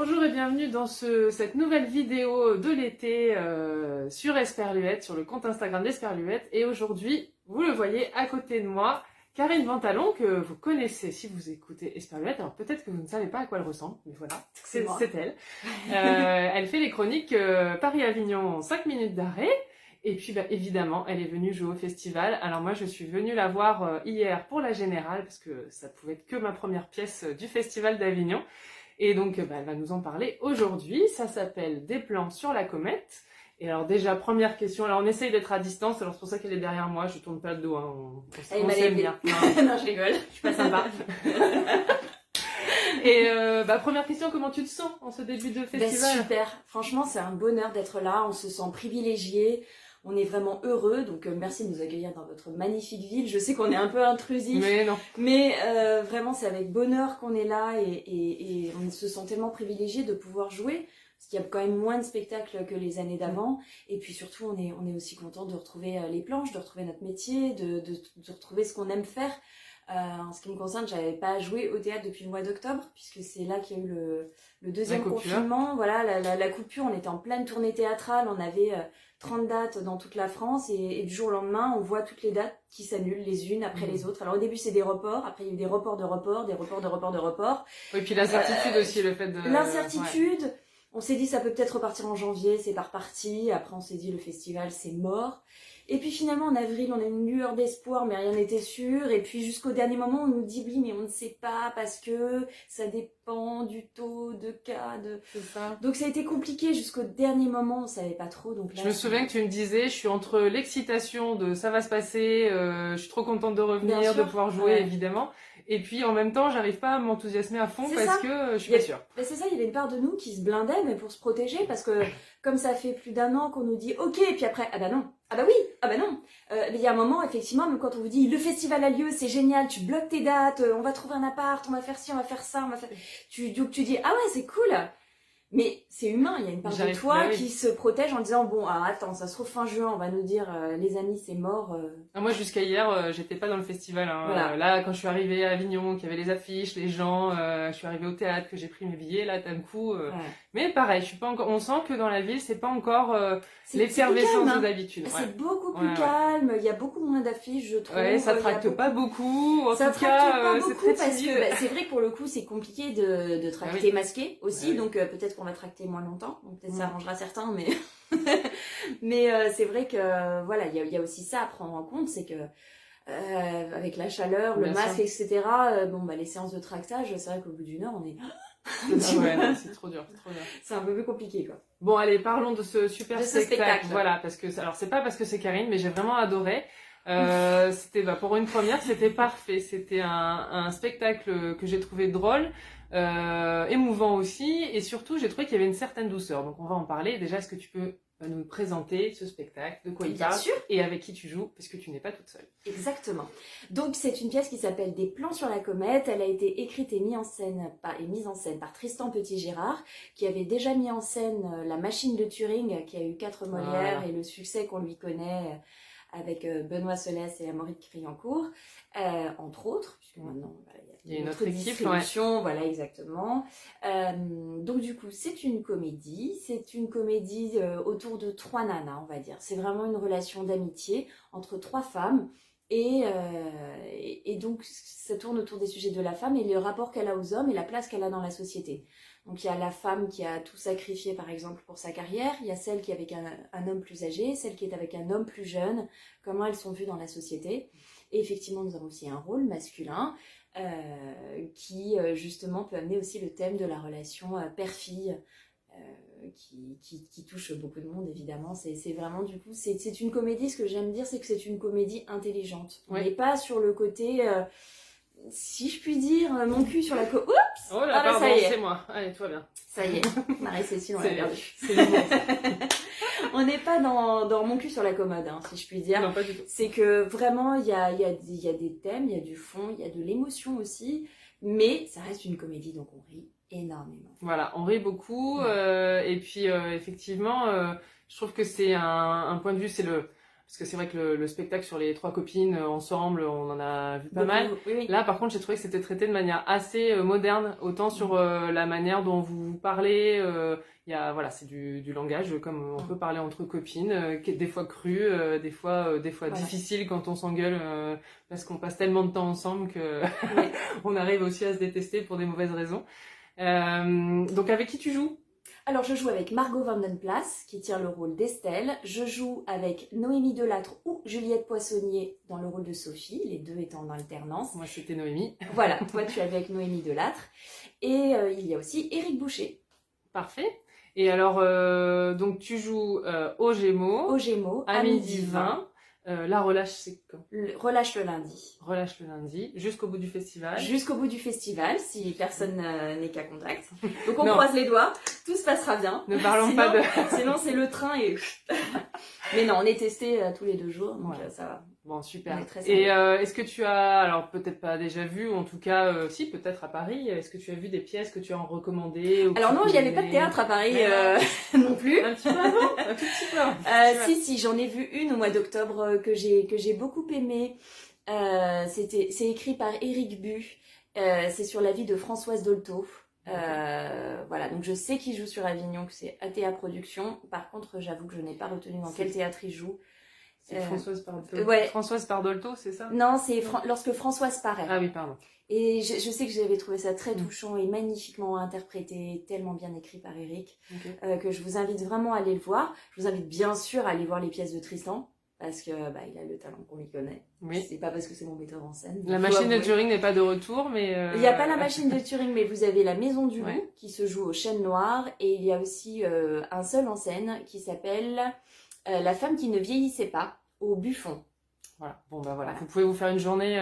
Bonjour et bienvenue dans cette nouvelle vidéo de l'été sur Esperluette, sur le compte Instagram d'Esperluette. Et aujourd'hui, vous le voyez à côté de moi, Karine Ventalon, que vous connaissez si vous écoutez Esperluette. Alors peut-être que vous ne savez pas à quoi elle ressemble, mais voilà, c'est elle. Elle fait les chroniques Paris-Avignon en 5 minutes d'arrêt. Et puis évidemment, elle est venue jouer au festival. Alors moi, je suis venue la voir hier pour la Générale, parce que ça pouvait être que ma première pièce du festival d'Avignon. Et donc, elle va nous en parler aujourd'hui. Ça s'appelle Des plans sur la comète. Et alors déjà, première question. Alors on essaye d'être à distance, alors c'est pour ça qu'elle est derrière moi. Je tourne pas le dos, hein. On s'aime bien. Non, je rigole. Je suis pas sympa. Et première question, comment tu te sens en ce début de festival? Super. Franchement, c'est un bonheur d'être là. On se sent privilégié. On est vraiment heureux, donc merci de nous accueillir dans votre magnifique ville. Je sais qu'on est un peu intrusif, mais non. Mais vraiment c'est avec bonheur qu'on est là et on se sent tellement privilégié de pouvoir jouer, parce qu'il y a quand même moins de spectacles que les années d'avant. Et puis surtout on est aussi content de retrouver les planches, de retrouver notre métier, de retrouver ce qu'on aime faire. En ce qui me concerne, j'avais pas joué au théâtre depuis le mois d'octobre, puisque c'est là qu'il y a eu le deuxième confinement. Voilà, la coupure, on était en pleine tournée théâtrale, on avait 30 dates dans toute la France, et du jour au lendemain, on voit toutes les dates qui s'annulent les unes après les autres. Alors au début, c'est des reports, après il y a eu des reports de reports, des reports de reports de reports. Oui, puis l'incertitude aussi, le fait de... L'incertitude, ouais. On s'est dit ça peut peut-être repartir en janvier, c'est pas reparti. Après on s'est dit le festival c'est mort. Et puis finalement en avril on a une lueur d'espoir mais rien n'était sûr. Et puis jusqu'au dernier moment on nous dit oui mais on ne sait pas parce que ça dépend du taux de cas de... C'est ça. Donc ça a été compliqué jusqu'au dernier moment, on savait pas trop. Donc là, je me souviens que tu me disais, je suis entre l'excitation de ça va se passer, je suis trop contente de revenir, de pouvoir jouer évidemment. Et puis en même temps, j'arrive pas à m'enthousiasmer à fond parce que je suis pas sûre. Mais c'est ça, il y avait une part de nous qui se blindait, mais pour se protéger, parce que comme ça fait plus d'un an qu'on nous dit ok, et puis après, ah bah non, ah bah oui, ah bah non. Mais il y a un moment, effectivement, même quand on vous dit le festival a lieu, c'est génial, tu bloques tes dates, on va trouver un appart, on va faire ci, on va faire ça, on va faire... Tu dis ah ouais, c'est cool. Mais c'est humain, il y a une part de toi qui se protège en disant bon, ah, attends, ça se trouve fin juin, on va nous dire les amis c'est mort. Moi jusqu'à hier, j'étais pas dans le festival. Hein. Voilà. Là, quand je suis arrivée à Avignon, qu'il y avait les affiches, les gens, je suis arrivée au théâtre, que j'ai pris mes billets, là d'un coup. Mais pareil, je suis pas encore. On sent que dans la ville, c'est pas encore l'effervescence d'habitude. C'est beaucoup plus calme. Il y a beaucoup moins d'affiches, je trouve. Ouais, ça tracte pas beaucoup. En ça tout cas, c'est très timide. Parce que c'est vrai que pour le coup, c'est compliqué de tracter masqué aussi, donc peut-être qu'on va tracter moins longtemps. Donc peut-être ça arrangera certains, mais c'est vrai que voilà, il y a aussi ça à prendre en compte, c'est que avec la chaleur, le masque, etc. Les séances de tractage, c'est vrai qu'au bout d'une heure, on est c'est trop dur, c'est un peu plus compliqué quoi. Bon allez, parlons de ce super spectacle. Voilà, parce que alors c'est pas parce que c'est Karine, mais j'ai vraiment adoré. C'était pour une première, c'était parfait. C'était un spectacle que j'ai trouvé drôle, émouvant aussi, et surtout j'ai trouvé qu'il y avait une certaine douceur. Donc on va en parler. Déjà, est-ce que tu peux nous présenter ce spectacle, de quoi il parle, et avec qui tu joues, parce que tu n'es pas toute seule. Exactement. Donc c'est une pièce qui s'appelle Des plans sur la comète. Elle a été écrite et mise en scène par Tristan Petit-Gérard, qui avait déjà mis en scène La Machine de Turing, qui a eu 4 Molières, et le succès qu'on lui connaît avec Benoît Solès et Amaury de Criancourt, entre autres, puisque maintenant il y a une autre équipe, voilà exactement. Donc du coup c'est une comédie autour de 3 nanas, on va dire. C'est vraiment une relation d'amitié entre 3 femmes. Et donc ça tourne autour des sujets de la femme et le rapport qu'elle a aux hommes et la place qu'elle a dans la société. Donc il y a la femme qui a tout sacrifié par exemple pour sa carrière, il y a celle qui est avec un homme plus âgé, celle qui est avec un homme plus jeune, comment elles sont vues dans la société. Et effectivement nous avons aussi un rôle masculin qui justement peut amener aussi le thème de la relation père-fille, qui touche beaucoup de monde évidemment. C'est vraiment du coup c'est une comédie. Ce que j'aime dire c'est que c'est une comédie intelligente. On n'est pas sur le côté si je puis dire mon cul sur la oups, oh là pardon, c'est moi, allez tout va bien, ça y est, Marie-Cécile on l'a perdu. C'est le on n'est pas dans mon cul sur la commode, hein, si je puis dire. Non, pas du tout. C'est que vraiment il y a des thèmes, il y a du fond, il y a de l'émotion aussi, mais ça reste une comédie, donc on rit énormément. Voilà, on rit beaucoup, et puis effectivement, je trouve que c'est un point de vue, parce que c'est vrai que le spectacle sur les 3 copines ensemble, on en a vu pas mal. Oui, oui. Là, par contre, j'ai trouvé que c'était traité de manière assez moderne, autant sur la manière dont vous parlez. Il y a, voilà, c'est du langage, comme on peut parler entre copines, qui est des fois cru, des fois Voilà. difficile quand on s'engueule, parce qu'on passe tellement de temps ensemble que Oui. on arrive aussi à se détester pour des mauvaises raisons. Donc, avec qui tu joues? Alors, je joue avec Margot Vandenplas, qui tient le rôle d'Estelle. Je joue avec Noémie Delattre ou Juliette Poissonnier dans le rôle de Sophie, les deux étant en alternance. Moi, c'était Noémie. Voilà, toi, tu es avec Noémie Delattre. Et il y a aussi Éric Boucher. Parfait. Et alors, donc tu joues aux Gémeaux, Aux Gémeaux, à midi 20. La relâche, c'est quand? Relâche le lundi. Relâche le lundi, jusqu'au bout du festival. Jusqu'au bout du festival, si personne n'est qu'à contact. Donc on Non. croise les doigts, tout se passera bien. Ne parlons Sinon- pas de... Sinon c'est le train et... Mais non, on est testé tous les 2 jours, donc Ouais. ça va. Bon, super. On est très Et sympa. est-ce que tu as, alors peut-être pas déjà vu, ou en tout cas, si, peut-être à Paris, est-ce que tu as vu des pièces que tu as en recommandées ou que Alors tu non, il n'y avait pas de connais? théâtre à Paris Mais non plus. Un petit peu avant, un tout petit peu avant. Si, j'en ai vu une au mois d'octobre que j'ai beaucoup aimée. C'est écrit par Éric Bu. C'est sur la vie de Françoise Dolto. Voilà, donc je sais qu'il joue sur Avignon, que c'est ATA Productions. Par contre, j'avoue que je n'ai pas retenu dans quel théâtre il joue. C'est Françoise Pardolto. Ouais. Françoise Pardolto, c'est ça? Non, c'est lorsque Françoise paraît. Ah oui, pardon. Et je sais que j'avais trouvé ça très touchant et magnifiquement interprété, tellement bien écrit par Éric, Ok. que je vous invite vraiment à aller le voir. Je vous invite bien sûr à aller voir les pièces de Tristan, parce que il a le talent qu'on lui connaît. Oui. C'est pas parce que c'est mon metteur en scène. La Faut machine de avouer. Turing n'est pas de retour, mais... Il n'y a pas la machine de Turing, mais vous avez la Maison du Loup Ouais. qui se joue au Chêne Noir, et il y a aussi un seul en scène qui s'appelle La femme qui ne vieillissait pas au Buffon. Voilà, bon bah voilà, Voilà. vous pouvez vous faire une journée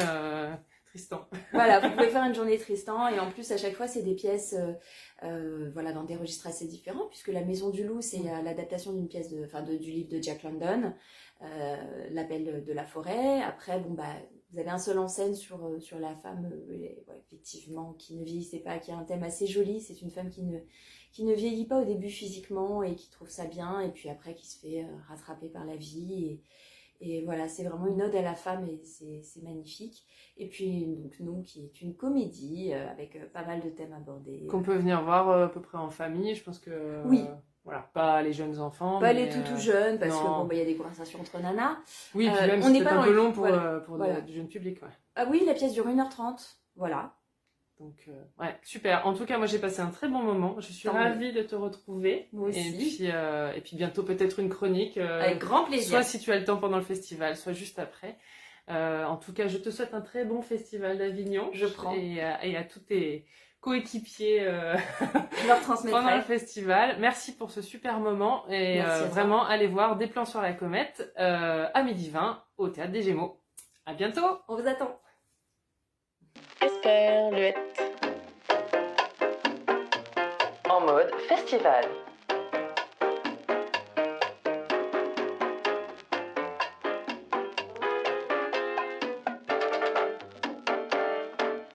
Tristan. Voilà, vous pouvez faire une journée Tristan, et en plus à chaque fois c'est des pièces voilà, dans des registres assez différents, puisque La Maison du Loup c'est l'adaptation d'une pièce du livre de Jack London, L'appel de la forêt. Après bon bah vous avez un seul en scène sur la femme effectivement qui ne vieillissait pas, qui a un thème assez joli. C'est une femme qui ne vieillit pas au début physiquement et qui trouve ça bien, et puis après qui se fait rattraper par la vie, et voilà, c'est vraiment une ode à la femme, et c'est magnifique. Et puis donc Nous, qui est une comédie avec pas mal de thèmes abordés. Qu'on peut venir voir à peu près en famille, je pense que... Oui. Voilà, pas les jeunes enfants. Pas mais, les tout jeunes, parce que non. bon, y a des conversations entre nanas. Oui, puis même on c'est n'est peut-être pas un dans peu les- long pour, voilà. pour Voilà. du jeune public, ouais. Ah oui, la pièce dure 1h30. Voilà. Donc, ouais, super. En tout cas, moi, j'ai passé un très bon moment. Je suis Tant mieux. ravie de te retrouver. Moi aussi. Et puis bientôt, peut-être une chronique. Avec grand plaisir. Soit si tu as le temps pendant le festival, soit juste après. En tout cas, je te souhaite un très bon festival d'Avignon. Je prends. Et à tous tes coéquipiers Je leur pendant le transmettrai. festival. Merci pour ce super moment. Et Merci à toi. vraiment, allez voir Des plans sur la comète à midi 20 au Théâtre des Gémeaux. À bientôt. On vous attend. Esperluette. En mode festival.